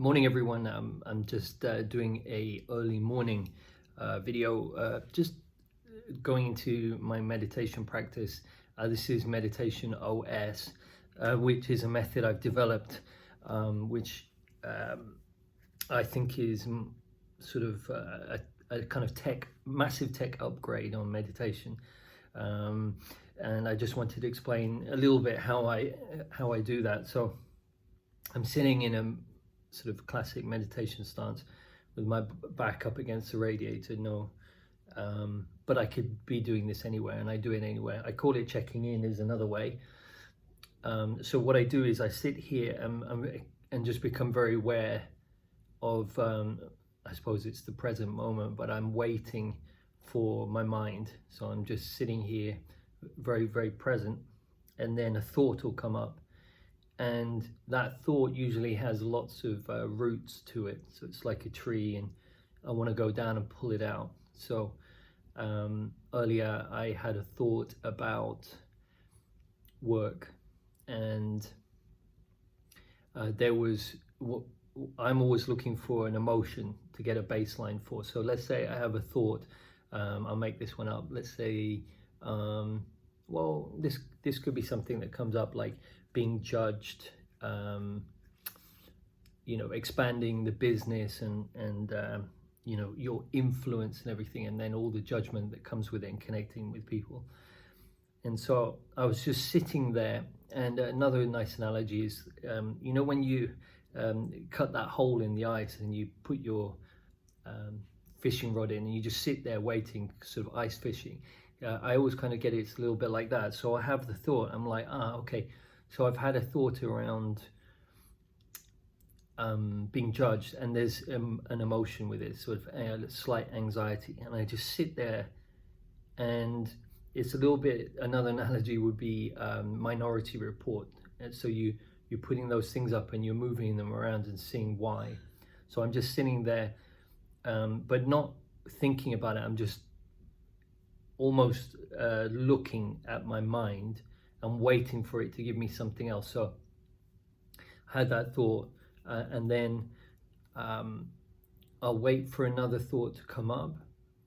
Morning everyone. I'm just doing a early morning video, just going into my meditation practice. This is meditation OS, which is a method I've developed, which I think is sort of a kind of massive tech upgrade on meditation. And I just wanted to explain a little bit how I do that. So I'm sitting in a sort of classic meditation stance with my back up against the radiator. But I could be doing this anywhere, and I do it anywhere. I call it checking in is another way. So what I do is I sit here and just become very aware of, I suppose it's the present moment, but I'm waiting for my mind. So I'm just sitting here very, very present, and then a thought will come up. And that thought usually has lots of roots to it, so it's like a tree, and I want to go down and pull it out. So earlier I had a thought about work, and I'm always looking for an emotion to get a baseline for. So let's say I have a thought, I'll make this one up. Let's say, well, this could be something that comes up like being judged, expanding the business and your influence and everything, and then all the judgment that comes with it and connecting with people. And so I was just sitting there, and another nice analogy is, when you cut that hole in the ice and you put your fishing rod in and you just sit there waiting, sort of ice fishing. I always kind of get it's a little bit like that. So I have the thought, I'm like, okay. So I've had a thought around being judged, and there's an emotion with it, sort of a slight anxiety, and I just sit there, and it's a little bit, another analogy would be Minority Report. And so you're putting those things up and you're moving them around and seeing why. So I'm just sitting there, but not thinking about it. I'm just almost looking at my mind and waiting for it to give me something else. So I had that thought, and then I'll wait for another thought to come up,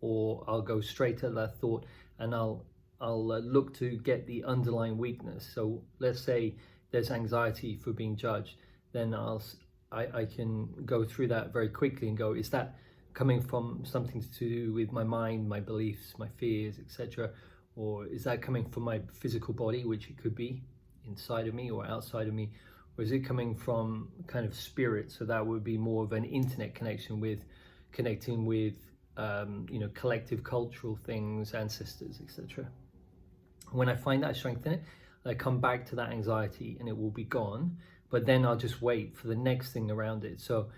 or I'll go straight at that thought, and I'll look to get the underlying weakness. So let's say there's anxiety for being judged, then I can go through that very quickly and go, is that coming from something to do with my mind, my beliefs, my fears, etc.? Or is that coming from my physical body, which it could be inside of me or outside of me? Or is it coming from kind of spirit? So that would be more of an internet connection, with connecting with collective cultural things, ancestors, etc. When I find that strength in it, I come back to that anxiety and it will be gone, but then I'll just wait for the next thing around it. So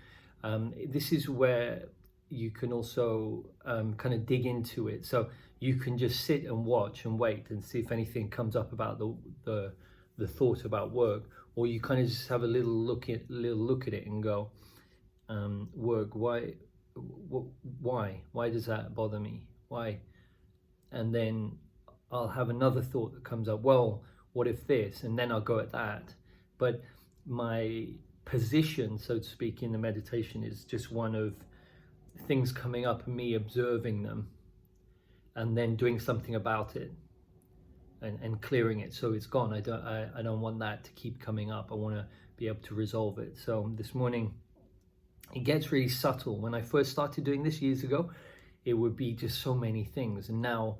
this is where you can also kind of dig into it. So you can just sit and watch and wait and see if anything comes up about the thought about work, or you kind of just have a little look at it and go, work, why does that bother me? Why? And then I'll have another thought that comes up, well, what if this? And then I'll go at that. But my position, so to speak, in the meditation is just one of things coming up and me observing them, and then doing something about it and clearing it so it's gone. I don't want that to keep coming up. I want to be able to resolve it. So this morning it gets really subtle. When I first started doing this years ago, it would be just so many things, and now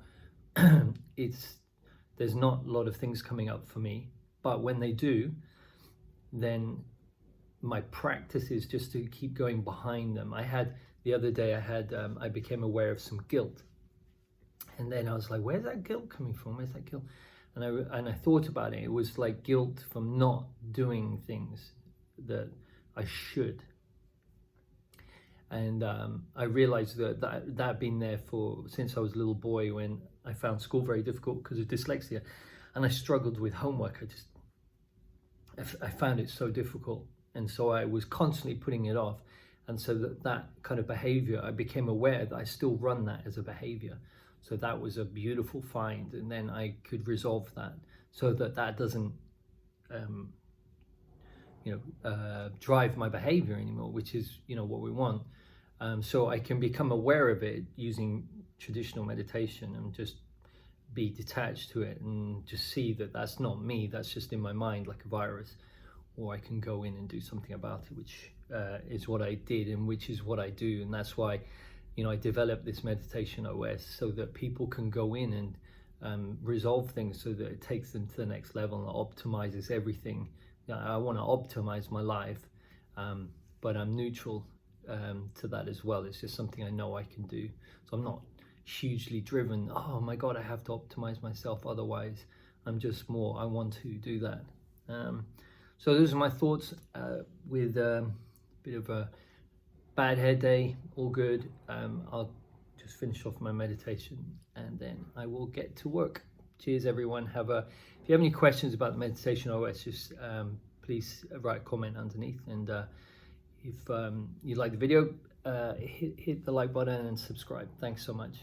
there's not a lot of things coming up for me, but when they do, then my practice is just to keep going behind them. The other day I became aware of some guilt, and then I was like, where's that guilt coming from? Where's that guilt? And I thought about it. It was like guilt from not doing things that I should. And I realized that had been there since I was a little boy, when I found school very difficult because of dyslexia, and I struggled with homework. I found it so difficult, and so I was constantly putting it off. And so that kind of behavior, I became aware that I still run that as a behavior. So that was a beautiful find, and then I could resolve that so that doesn't drive my behavior anymore, which is what we want. So I can become aware of it using traditional meditation and just be detached to it and just see that that's not me, that's just in my mind like a virus. Or I can go in and do something about it, which is what I did and which is what I do. And that's why I developed this meditation OS, so that people can go in and resolve things, so that it takes them to the next level and optimizes everything. I want to optimize my life, but I'm neutral to that as well. It's just something I know I can do. So I'm not hugely driven, oh my god, I have to optimize myself, otherwise. I'm just more, I want to do that. So those are my thoughts with a bit of a bad hair day. All good. I'll just finish off my meditation and then I will get to work. Cheers everyone. If you have any questions about the meditation OS, just please write a comment underneath, and if you like the video, hit the like button and subscribe. Thanks so much.